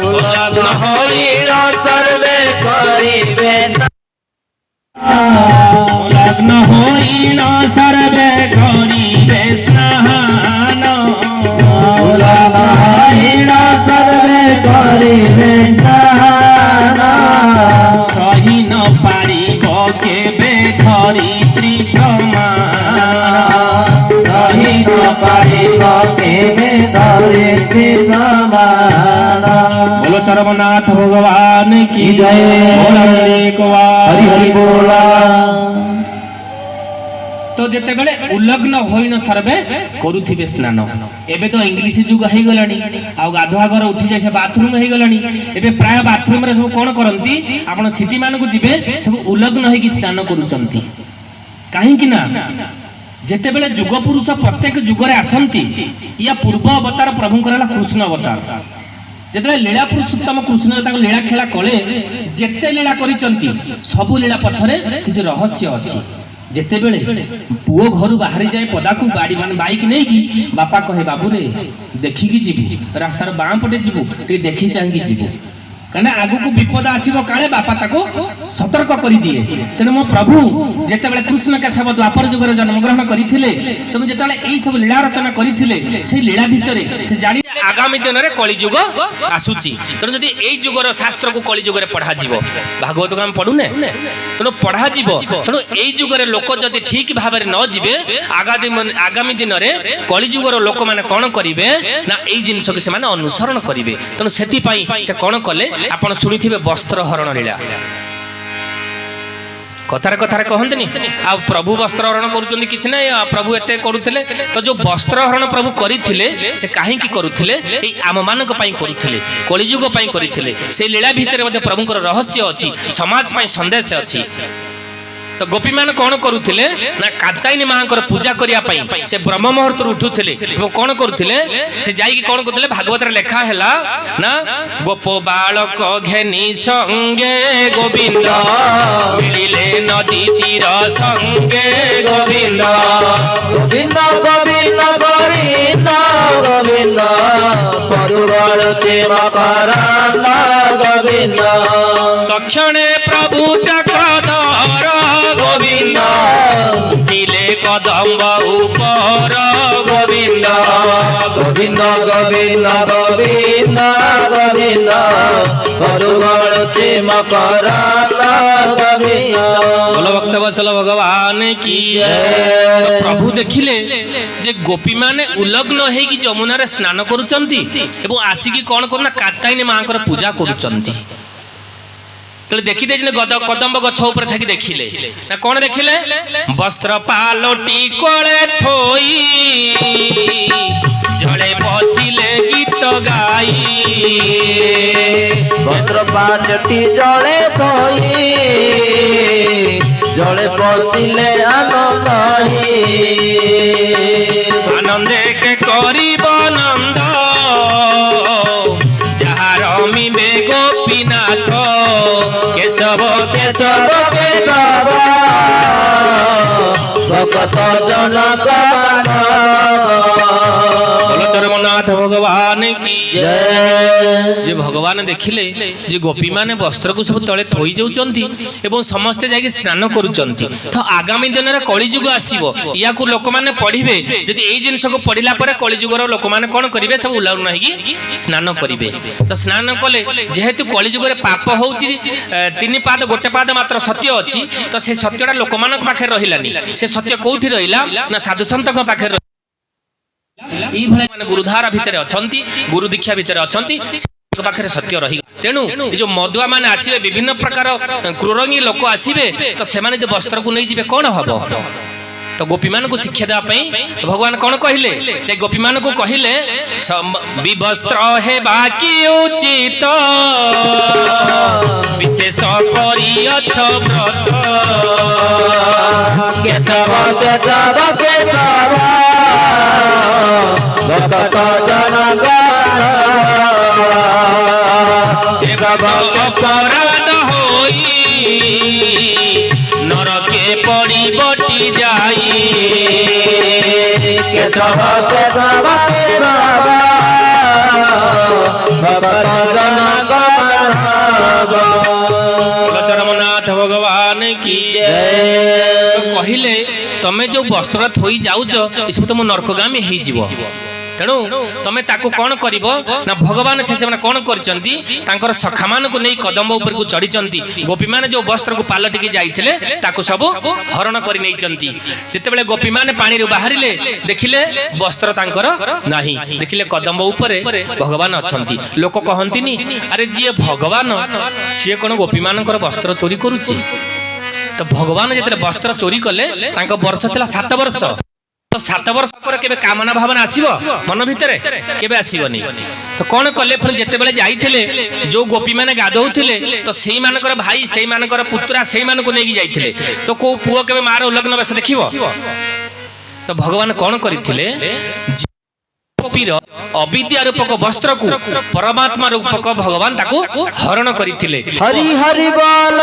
उलग्न होइन सर्वे करिबे उलग्न होइन सर्वे करिबे स्नान उलग्न होइन सर्वे करिबे स्नान सही न पारिब केबे धरित्री प्रमाण सही न पारिब केबे धरित्री प्रमाण। बोलो चरमनाथ भगवान की जय। हरि हरि बोला। तो जेते बेले उलग्न होइन सर्वे करुथिबे स्नान एबे तो इंग्लिश जुग हे गलानी आ गाधुआ घर उठी जाय से बाथरूम हे गलानी एबे प्राय बाथरूम रे सब कोन करंती आपण सिटी मान को जिबे सब उलग्न हे कि स्नान करूचंती काहे कि ना जेते बेले जुग पुरुष प्रत्येक जुग रे आसंती या पूर्व अवतार प्रभु करला कृष्ण अवतार जेते लीला पुरुषोत्तम कृष्ण ताको लीला खेला कले जेते लीला करिचंती सब लीला पछरे किछ रहस्य अछि जेते बेले पुओ घर बाहरी जाए पदाकू गाड़ी मान बाइक नहीं की बापा कहे बाबू रे देखिकी जीवु रास्तार बाम पटे जीवु टे देखि चाहि जीवु कना आगु को विपद आसीबो काले बापा ताको सतर्क करि दिए तेन मो प्रभु जेते बेले कृष्ण केशव द्वापर जुग रे जन्म ग्रहण करिथिले तमे जेते बेले एई सब लीला रचना करिथिले सेई लीला भितरे से जानि आगामी दिन रे कली जुग आसुची तेन जदी एई जुगर शास्त्र को कली जुग रे पढ़ा जीवो भागवत को हम पढुने तेन पढ़ा जीवो तेन एई जुग रे लोक जदी ठीक भाबरे न जीवे आगामी दिन रे कली जुगर लोक माने कोन करिवे ना एई जिंस के से माने अनुसरण करिवे तेन सेति पई से कोन कले आपण सुनिथिबे वस्त्र हरण लीला कथारे कथारे कहंतनी आ प्रभु वस्त्र हरण करूचंदी किछ नै प्रभु एते करूथिले तो जो वस्त्र हरण प्रभु करिथिले से काहे की करूथिले ए आम मानक पई करूथिले कलियुग पई करिथिले से लीला भितरे मध्ये प्रभुकर रहस्य अछि समाज पई संदेश अछि तो गोपी मान कौन करुथिले ना कात्यायनी मांकर पूजा करिया पई से ब्रह्म मुहूर्त उठुथिले एवं कौन करुथिले से जाई कि कौन करथिले भागवत रे लेखा हैला ना गोप बालक घेनी संगे गोविंद मिलिले नदी तीर संगे गोविंद गोविंद गोविंद गोविंद गोविंद परुवार सेवा करांदा गोविंद तक्षणे प्रभु चक्रधर गोविंद दिले कदम्ब ऊपर गोविंद गोविंद गोविंद गोविंद गोविंद परुवार सेवा करांदा गोविंद। बोलो भक्त वत्सल भगवान की प्रभु देखिले जे गोपी माने उलग्न हे कि जमुना रे स्नान करूचंती एवं आसिकी कोन करना कात्यायनी मांकर पूजा करूचंती तले देखि दे कदम्ब गछ ऊपर थाकी देखिले ना कोन देखिले वस्त्र पालोटी कोले थोई जळे बसिले गीत गाई वस्त्र पालोटी जळे थोई जळे बसिले आनंदई आनंदे के करिब नंद जहार मिबे गोपीनाथ केशव केशव केशव भगत जनक चरमनाथ भगवान की जय। जे भगवान देखिले जे गोपी माने वस्त्र को सब तले थोई जाउचंती एवं समस्त जाई स्नान करूचंती तो आगामी दिन रे कली जुग आसीबो या को लोक माने पढिबे जदि एई जिंस को पढिला परे कली जुगर लोक माने कोन करिवे सब उलाउ नाही कि स्नान करिवे तो स्नान कले जेहेतु कली जुगर पाप होउची तीन पाद गोटे पाद मात्र सत्य अछि तो से सत्यडा लोक मानक पाखे रहिलानी से सत्य कोठी रहिला ना साधु संतक पाखे ई भले माने गुरुधारा भितरे अछंती गुरु दीक्षा भितरे अछंती पाखे सत्य रही तेणु जो मदुआ माने आसीबे विभिन्न प्रकार क्रूरंगी लोक आसीबे तो सेमाने जे वस्त्र को नहीं जिबे कोन हबो तो गोपी मान को शिक्षा देवा भगवान कौन कहले जे गोपी मान को कहले विवस्त्र हे बाकी उचित विशेष करी अछ व्रत केशव केशव केशव भगत जनक अपराध होई नरके पड़ी बटी जाई केशव केशव केशव भगत जनक ବସ୍ତ୍ର ଥୋଇ ଯାଉଛ ଏସବୁ ତମ ନର୍କଗାମୀ ହେଇଯିବ। ତେଣୁ ତମେ ତାକୁ କଣ କରିବ ନା ଭଗବାନ ସେମାନେ କଣ କରିଛନ୍ତି ତାଙ୍କର ସଖାମାନଙ୍କୁ ନେଇ କଦମ୍ବ ଉପରକୁ ଚଢିଛନ୍ତି। ଗୋପୀମାନେ ଯୋଉ ବସ୍ତ୍ରକୁ ପାଲଟିକି ଯାଇଥିଲେ ତାକୁ ସବୁ ହରଣ କରି ନେଇଛନ୍ତି। ଯେତେବେଳେ ଗୋପୀମାନେ ପାଣିରୁ ବାହାରିଲେ ଦେଖିଲେ ବସ୍ତ୍ର ତାଙ୍କର ନାହିଁ, ଦେଖିଲେ କଦମ୍ବ ଉପରେ ଭଗବାନ ଅଛନ୍ତି। ଲୋକ କହନ୍ତିନି ଆରେ ଯିଏ ଭଗବାନ ସିଏ କଣ ଗୋପୀମାନଙ୍କର ବସ୍ତ୍ର ଚୋରି କରୁଛି? ତ ଭଗବାନ ଯେତେବେଳେ ବସ୍ତ୍ର ଚୋରି କଲେ ତାଙ୍କ ବର୍ଷ ଥିଲା 7 ବର୍ଷ। 7 ବର୍ଷ ପରେ କେବେ କାମନା ଭାବନା ଆସିବ ମନ ଭିତରେ? କେବେ ଆସିବନି। ତ କଣ କଲେ ପୁଣି ଯେତେବେଳେ ଯାଇଥିଲେ ଯୋଉ ଗୋପୀ ମାନେ ଗାଧଉଥିଲେ ତ ସେଇମାନଙ୍କର ଭାଇ ସେଇମାନଙ୍କର ପୁତ୍ରା ସେଇମାନଙ୍କୁ ନେଇକି ଯାଇଥିଲେ। ତ କୋଉ ପୁଅ କେବେ ମାର ଉଲଗ୍ନ ବେଶ ଦେଖିବ? ତ ଭଗବାନ କଣ କରିଥିଲେ ଗୋପୀର ଅବିଦ୍ୟା ରୂପକ ବସ୍ତ୍ରକୁ ପରମାତ୍ମା ରୂପକ ଭଗବାନ ତାକୁ ହରଣ କରିଥିଲେ। ହରି ହରି ବୋଲ।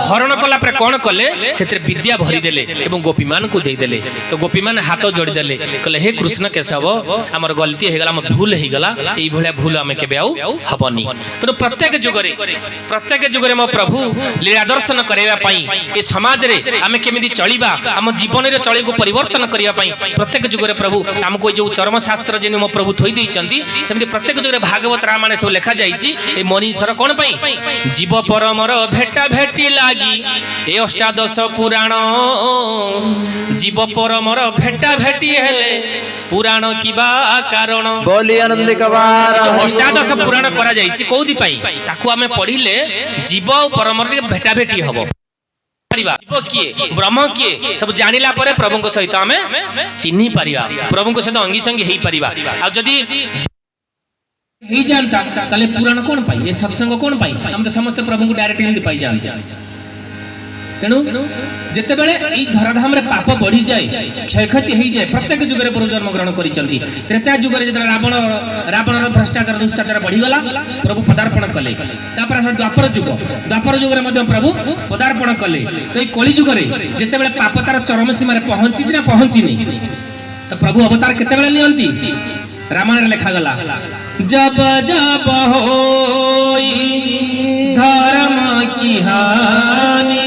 ହରଣ କଲା ପରେ କଣ କଲେ ସେଥିରେ ବିଦ୍ୟା ଭରିଦେଲେ ଏବଂ ଗୋପୀମାନଙ୍କୁ ଦେଇଦେଲେ। ତ ଗୋପୀମାନେ ହାତ ଯୋଡ଼ିଦେଲେ କହିଲେ ହେ କୃଷ୍ଣ କେଶବ ଆମର ଗଲତି ହେଇଗଲା, ଆମ ଭୁଲ ହେଇଗଲା, ଏଇଭଳିଆ ଭୁଲ ଆମେ କେବେ ଆଉ ହବନି। ତେଣୁ ପ୍ରତ୍ୟେକ ଯୁଗରେ ମୋ ପ୍ରଭୁ ଲୀଳା ଦର୍ଶନ କରିବା ପାଇଁ ଏ ସମାଜରେ ଆମେ କେମିତି ଚଳିବା, ଆମ ଜୀବନରେ ଚଳିକୁ ପରିବର୍ତ୍ତନ କରିବା ପାଇଁ ପ୍ରତ୍ୟେକ ଯୁଗରେ ପ୍ରଭୁ ଆମକୁ ଯୋଉ ଚର୍ମ ଶାସ୍ତ୍ର ଯେମିତି ମୋ ପ୍ରଭୁ ଥୋଇ ଦେଇଛନ୍ତି ସେମିତି ପ୍ରତ୍ୟେକ ଯୁଗରେ ଭାଗବତ ରାମାୟଣ ସବୁ ଲେଖା ଯାଇଛି। ଏ ମନୀଷର କଣ ପାଇଁ? ଜୀବ ପରମର ଭେଟା ଭେଟି ଲାଗି ଏ ଅଷ୍ଟାଦଶ ପୁରାଣ, ଜୀବ ପରମର ଭେଟା ଭେଟି ହେଲେ ପୁରାଣ କିବା କାରଣ। बोली आनंद कबार। ଅଷ୍ଟାଦଶ ପୁରାଣ କରାଯାଇଛି କୋଉଥି ପାଇଁ? ତାକୁ ଆମେ ପଢିଲେ ଜୀବ ଆଉ ପରମର ଭେଟା ଭେଟି ହବ। ଜୀବ କିଏ ବ୍ରହ୍ମ କିଏ ସବୁ ଜାଣିଲା ପରେ ପ୍ରଭୁଙ୍କ ସହିତ ଆମେ ଚିହ୍ନି ପାରିବା, ପ୍ରଭୁଙ୍କ ସହିତ ଅଙ୍ଗୀ ସଙ୍ଗୀ ହେଇପାରିବା। ଆଉ ଯଦି ହେଇଯାଆନ୍ତା ତାହେଲେ ପୁରାଣ କଣ ପାଇଁ, ଏ ସତ୍ସଙ୍ଗ କଣ ପାଇଁ? ଆମେ ତ ସମସ୍ତେ ପ୍ରଭୁଙ୍କୁ ଡାଇରେକ୍ଟ ଏମିତି ପାଇଯାଆନ୍ତି। ତେଣୁ ଯେତେବେଳେ ଏଇ ଧରାଧାମରେ ପାପ ବଢିଯାଏ, କ୍ଷୟକ୍ଷତି ହେଇଯାଏ, ପ୍ରତ୍ୟେକ ଯୁଗରେ ପ୍ରଭୁ ଜନ୍ମ ଗ୍ରହଣ କରିଛନ୍ତି। ତ୍ରେତା ଯୁଗରେ ଯେତେବେଳେ ରାବଣର ଭ୍ରଷ୍ଟାଚାର ଦୁଷ୍ଟାଚାର ବଢିଗଲା ପ୍ରଭୁ ପଦାର୍ପଣ କଲେ। ତାପରେ ଦ୍ୱାପର ଯୁଗରେ ମଧ୍ୟ ପ୍ରଭୁ ପଦାର୍ପଣ କଲେ। ତ ଏଇ କଳି ଯୁଗରେ ଯେତେବେଳେ ପାପ ତାର ଚରମ ସୀମାରେ ପହଞ୍ଚିଛି ନା ପହଞ୍ଚିନି, ତ ପ୍ରଭୁ ଅବତାର କେତେବେଳେ ନିଅନ୍ତି? ରାମାୟଣରେ ଲେଖାଗଲା ଜବ ଜବ ହୋଇ ଧର୍ମ କି ହାନି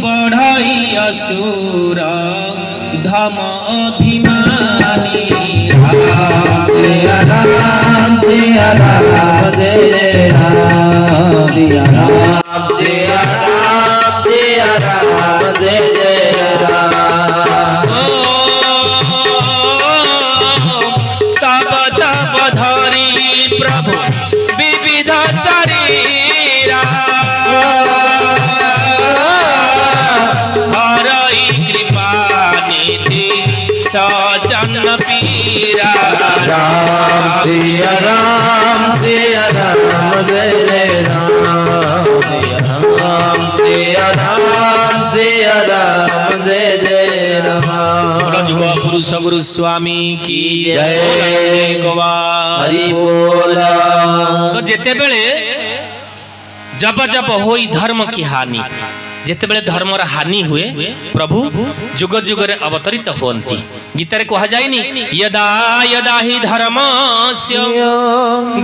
ବଢାଇ असुर धम अभिमानी। जय राम जय राम जय राम जय राम जय राम जय राम जय जय राम। तब तब धरी प्रभु विविध शरीरा हरई कृपा निधि सजन पीरा। राम जय राम जय राम जय जय राम जय राम जय राम जय राम जय जय राम। जुग पुरुष गुरु स्वामी की जय। हरि बोल। तो जेतेबेले जब जब होई धर्म की हानि, जेतेबेले धर्मर हानि हुए प्रभु जुग जुगरे अवतरित होती। गीतारे कहा जायनि यदा यदा हि धर्मस्य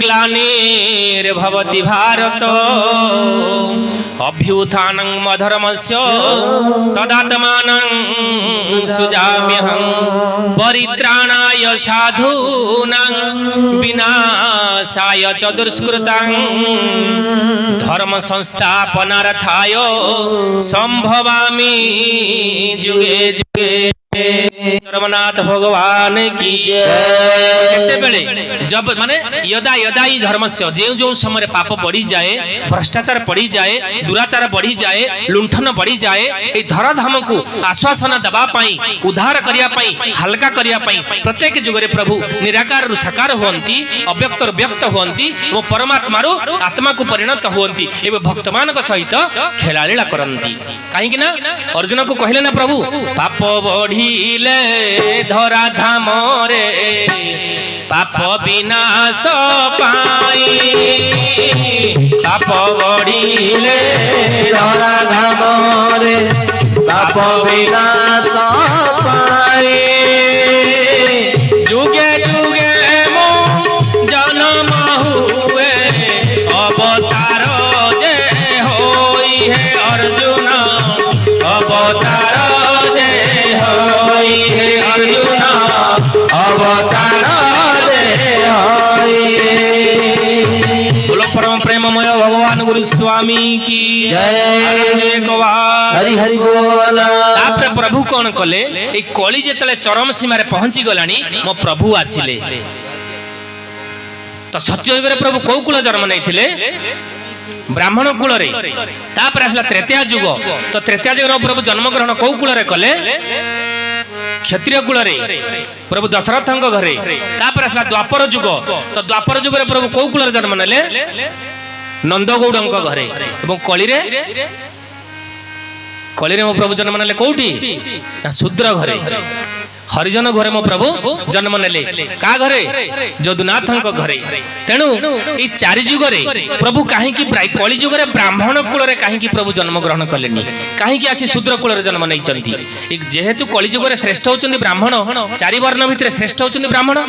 ग्लानिर्भवति भारत अभ्युत्थानं अधर्मस्य तदात्मानं सुजाम्यहं परित्राणाय साधूनां विनाशाय च दुष्कृतां धर्म संस्थापनार्थाय संभवामि जुगे जुगे। धर्मनाथ भगवान की जय। जब माने यदा यदा ही धर्मस्य जो जो समय पाप बढ़ी जाए, भ्रष्टाचार बढ़ी जाए, दुराचार बढ़ी जाए, लुंठन बढ़ी जाए, ए धराधाम को आश्वासन दबा पाई, उद्धार करिया पाई, हल्का करिया पाई प्रत्येक जुगरे प्रभु निराकार रु साकार होंती, अव्यक्त रु व्यक्त होंती, वो परमात्मा रु आत्मा को परिणत होंती एवं भक्तमान को सहित खेलालीला करंती। कहीं ना अर्जुन को कहले ना प्रभु पाप बढ़िले धरा धाम रे पाप विनाश पाई, पाप बढ़िले धरा धाम रे पाप विनाश पाई। जुगे जुगे मो जन्म हुए अवतार जे होई है अर्जुन अवतार प्रेममय भगवान गुरु स्वामी की जय हरि हरि बोल तापर प्रभु कौन कले ए कली जेतले चरम सीमा रे पहुंची गलानी मो प्रभु आसिले तो सत्ययुग रे प्रभु कोउ कुल जन्म नैथिले ब्राह्मण कुल रे तापर आसला त्रेतया युग तो त्रेतया युग रे प्रभु जन्म ग्रहण कोउ कुल रे कले क्षत्रिय कुल रे प्रभु दशरथଙ୍କ घरे तापर आसला द्वापर युग तो द्वापर युग रे प्रभु कोउ कुल रे जन्म नेले नंदगौड़ଙ୍କ घरे एवं कलिरे मो प्रभु जन्म नेले कोउठी ना शूद्र घरे हरिजन घरे मो प्रभु जन्म नेले का घरे जदुनाथଙ୍କ घरे तेणु ई चारि युग रे प्रभु काहे की कली युग रे ब्राह्मण कुल रे काहे की प्रभु जन्म ग्रहण कलेनी काहे की आसी शूद्र कुल रे जन्म नै चंती जेहेतु कली युग रे श्रेष्ठ होचंदी ब्राह्मण चारि वर्ण भितरे श्रेष्ठ होचंदी ब्राह्मण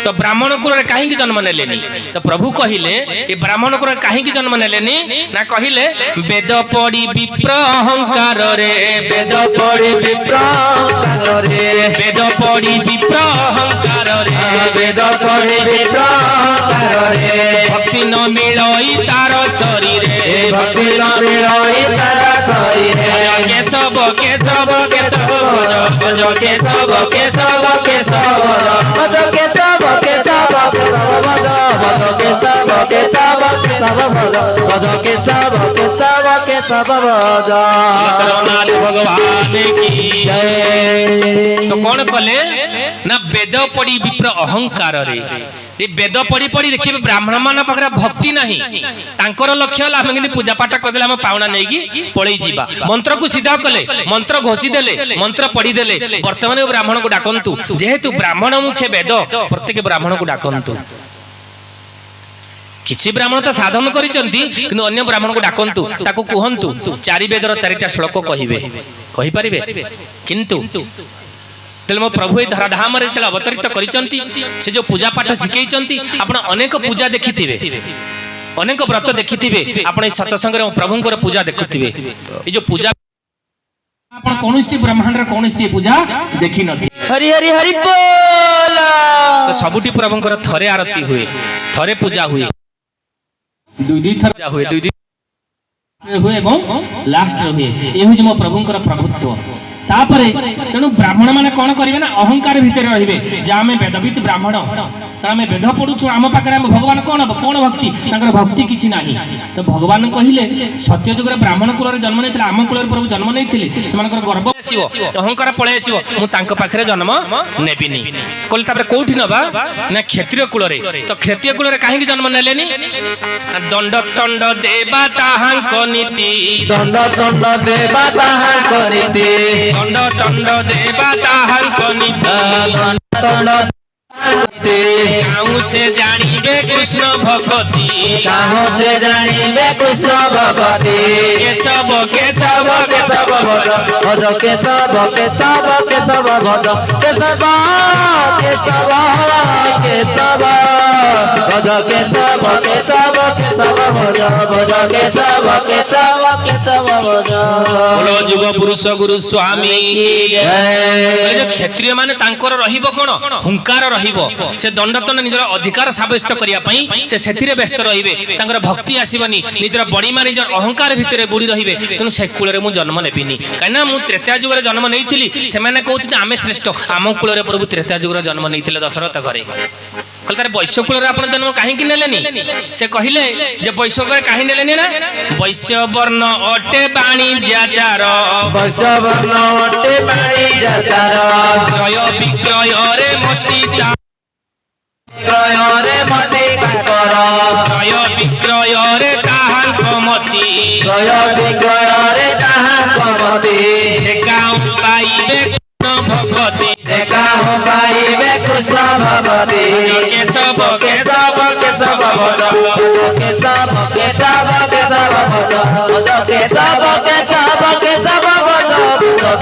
तो ब्राह्मण कुल रे काहे की जन्म नेलेनी तो प्रभु कहिले ए ब्राह्मण कुल रे काहे की जन्म नेलेनी ना कहिले वेद पढ़ी विप्र अहंकार रे वेद पढ़ी विप्र अहंकार रे वेद पढ़ी विप्र अहंकार रे वेद पढ़ी विप्र अहंकार रे भक्ति न मिलई तार शरीर भक्ति न मिलई तार शरीर केशव केशव केशव भज केशव केशव केशव भज केशव केशव भज भज केशव केशव केशव भज भज केशव केशव केशव भज जगन्नाथ भगवान की जय तो कौन कले ना वेद पढ़ी विप्र अहंकार रे ये वेद पढ़ी पढ़ी देखिए ब्राह्मण मान पाखरे भक्ति नहीं तांकर लक्ष्य हला हम किंतु पूजा पाठ कर देला हम पावना नहीं की पळई जीवा मंत्र को सीधा कले मंत्र घोषी देले मंत्र पढ़ी देले वर्तमान ब्राह्मण को डाकंतु जेहेतु ब्राह्मण मुख्य वेद प्रत्येक ब्राह्मण को डाकंतु किछि ब्राह्मण तो साधन करिसंती किंतु अन्य ब्राह्मण को डाकंतु ताको कहंतु चारि वेदर चारिटा श्लोक कहिबे कहि परिबे किंतु तेल मो प्रभु धराधाम रे तेल अवतरित करिसंती से जो पूजा पाठ शिखैसंती आपण अनेक पूजा देखिथिबे अनेक व्रत देखिथिबे आपण ए सत्संग रे प्रभुंकर पूजा देखिथिबे ए जो पूजा आपण कोनोसी ब्रह्मांड रे कोनोसी पूजा देखि नथि हरि हरि हरि बोल तो सबुटी प्रभुंकर थरे आरती हुए थरे पूजा हुए दुई थर पूजा हुए दुई हुए एवं लास्ट हुए ए हुज मो प्रभुंकर प्रभुत्व तापरे तेणु ब्राह्मण माने कोन करिवे ना अहंकार भितर रहिबे जे आमे वेदवित ब्राह्मण आमे वेद पढुछु आम पाकरे हम भगवान कोन भक्ति तांकर भक्ति किछि नाही तो भगवान कहिले सत्य जुग रे ब्राह्मण कुल रे जन्म नैथिले आम कुल रे प्रभु जन्म नैथिले समानकर गर्व आसीबो अहंकार पळे आसीबो मु तांक पाखरे जन्म नेबिनी कोल तापर कोठी नबा ना क्षत्रिय कुल रे तो क्षत्रिय कुल रे काहे जन्म नेलेनी दंड दंड देवा ताहांक नीति दंड दंड देवा ताहांक नीति दंड दंड देवा ताहांक नीति दंड काहू से जानिबे कृष्ण भक्ति काहू से जानिबे कृष्ण भक्ति केशव केशव केशव भज भज केशव केशव केशव भज केशव केशव केशव भज केशव केशव केशव भज भज केशव केशव केशव भज बोलो जुग पुरुष गुरु स्वामी जय जो क्षत्रिय माने तांकर रहिबो कोन हुंकार रहिबो से दंडतन निजर अधिकार साब्यस्त करिया पई से सेथिरे व्यस्त रहिबे तांकर भक्ति आसीबनी निजर बड़ी मा निजर अहंकार भितरे बुडी रहिबे तेनु से कुल रे मु जन्म नेबिनी काना मु त्रेता जुग रे जन्म नैथिली से माने कहउछि आमे श्रेष्ठ आम कुल रे प्रभु त्रेता जुग रे जन्म नैथिले दशरथ घरे कल तार वैश्य कुल रे आपण जन्म काहे कि नेलेनी से कहिले जे वैश्य रे काहे नेलेनी ना वैश्य वर्ण अटे वाणिज्याचार वैश्य वर्ण अटे वाणिज्याचार क्रय विक्रय रे मति क्रय रे मति ताकर क्रय विक्रय रे ताहांक मति क्रय विक्रय रे ताहांक मति एकाउ पाइबे कृष्ण भगति एकाहु पाइबे कृष्ण भगति केशव केशव केशव भज केशव केशव केशव भज भज केशव केशव केशव भज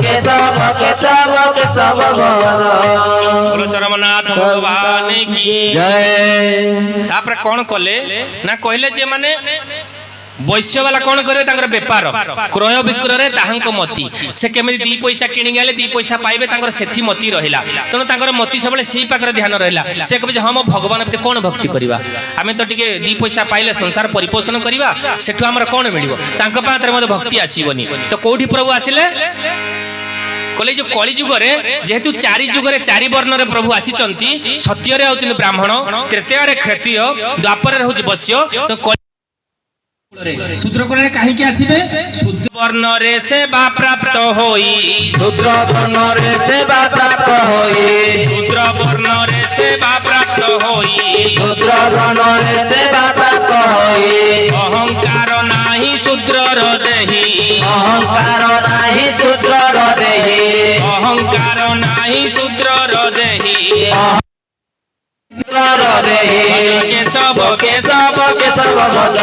केशव केशव केशव भज बोलो चरमनाथ भगवान की जय तापर कोन कले ना कहले जे माने वैश्य वाला कौन करे तांकर बेपार क्रय विक्रय ताहांको मती से केमिति दी पैसा किनि गेले दी पैसा पाइबे तांकर सेथि मती रहिला तनो तांकर मती सबले सेही पाकर ध्यान रहिला से कहबे हम भगवान प्रति कोन भक्ति करिबा आमे तो टिके दी पैसा पाइले संसार परिपोषण करिबा सेठु हमर कोन मिलिबो तांको पात्रे मते भक्ति आसीबनी तो कोठी प्रभु आसिले कले जो कली जुग रे जेहेतु चारि जुग रे चारि वर्ण रे प्रभु आसीचंती सत्य रे होचन ब्राह्मण तृतीय रे क्षत्रिय द्वापर रे होच वैश्य तो शूद्र कोण काहे के आसीबे शूद्र वर्ण रे सेवा प्राप्त होई शूद्र वर्ण रे सेवा प्राप्त होई शूद्र वर्ण रे सेवा प्राप्त होई शूद्र वर्ण रे सेवा प्राप्त होई अहंकार नाही शूद्र र देहि अहंकार नाही शूद्र र देहि अहंकार नाही शूद्र र देहि शूद्र र देहि केशव केशव केशव भज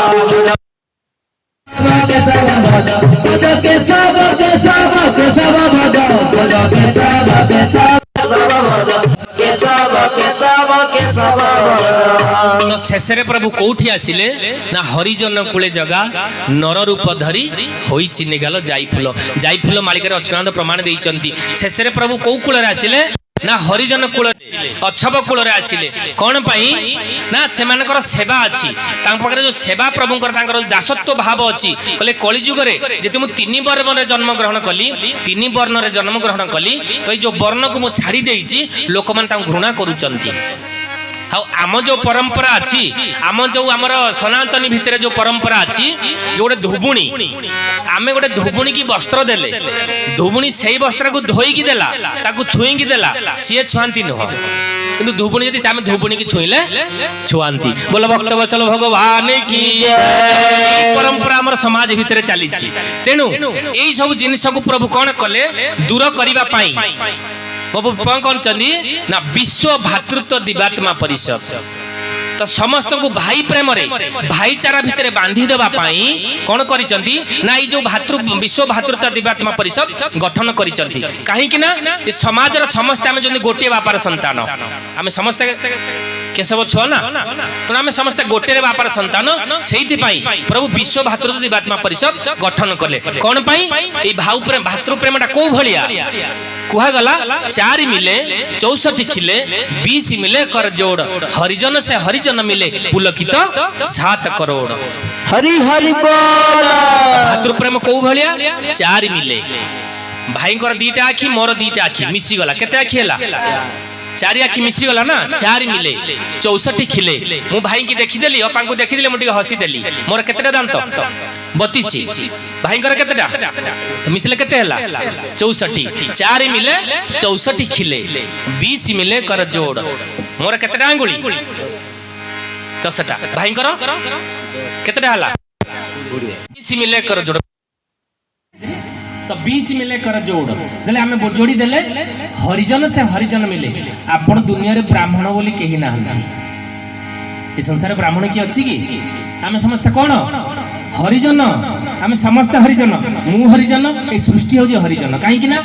तो शेषे प्रभु कोठी आसिले ना हरिजन कूले जगा नर रूप धरी होई चिन्निगाल जाई फूल मालिक अच्युतानंद प्रमाण देइचंती शेषे प्रभु कौ कूल आसिले ना हरिजन कूल अछब कूल आसिले कौन पाई ना सेमानकर सेवा अच्छी पाखे जो सेवा प्रभुंकर दासत्व भाव अच्छी कहले कली जुगरे जेते मु 3 वर्ण रे जन्म ग्रहण कली 3 वर्ण रे जन्म ग्रहण कली तो ये जो वर्ण को मु छाड़ी देइची लोक मान तां घृणा करूचंती आम जो परंपरा अच्छी आम जो आमर सनातनी भितर जो परंपरा अच्छी जो गोटे धुबुणी आमे गोटे धुबुणी की वस्त्र देले धुबुणी से वस्त्र को धोईकी देला ताकू छुईकी देला सी छुआंती नुह किंतु धुबुणी यदि आमे धुबुणी की छुईले छुआंती बोलो भक्त वत्सल भगवान की परंपरा आमर समाज भितर चली तेणु यही सब जिनिस को प्रभु कौन कले दूर करबा पाई प्रभु कौन चंदी ना विश्व भातृत्व दिवात्मा परिषद तो समस्त को भाई प्रेम रे भाईचारा भितर बांधी देबा पाई कौन करिसंती ना ई जो भातृ विश्व भातृत्व दिवात्मा परिषद गठन करिसंती काहे कि ना ए समाज रो समस्त आमे जंदी गोटे बापार संतान आमे समस्त केशव छुआ ना तो आमे समस्त गोटे बापार संतान सेहिति पाई प्रभु विश्व भातृत्व दिवात्मा परिषद गठन कले कौन पाई ए भाव प्रेम भातृ प्रेमटा को भलिया कुहा गला 4 मिले 64 खिले 20 मिले कर जोड़ हरिजन से हरिजन मिले पुलकित 7 करोड़ हरि हरि बोल भातृ प्रेम को भलिया 4 मिले भाई कर 2टा आखी मोर 2टा आखी मिसी गला केते आखी हला 4 आखी मिसी गला ना 4 मिले 64 खिले मु भाई की देखि देली अपा को देखि देली मु हसी देली मोर केतेटा दांत 32 भाई कर केतेटा तो मिसले केते हला 64 4 मिले 64 खिले 20 मिले कर जोड़ मोर केतेटा अंगुली 10टा भाई कर केतेटा हला 20 मिले कर जोड़ तो 20 मिले कर जोड़ देले हमें जोड़ी देले हरिजन से हरिजन मिले आपण दुनिया रे ब्राह्मण बोली केही ना ये संसार ब्राह्मण की अच्छी कि आमे समस्त कौन हरिजन आमे समस्त हरिजन मु हरिजन ए सृष्टि हो हरिजन कहीं ना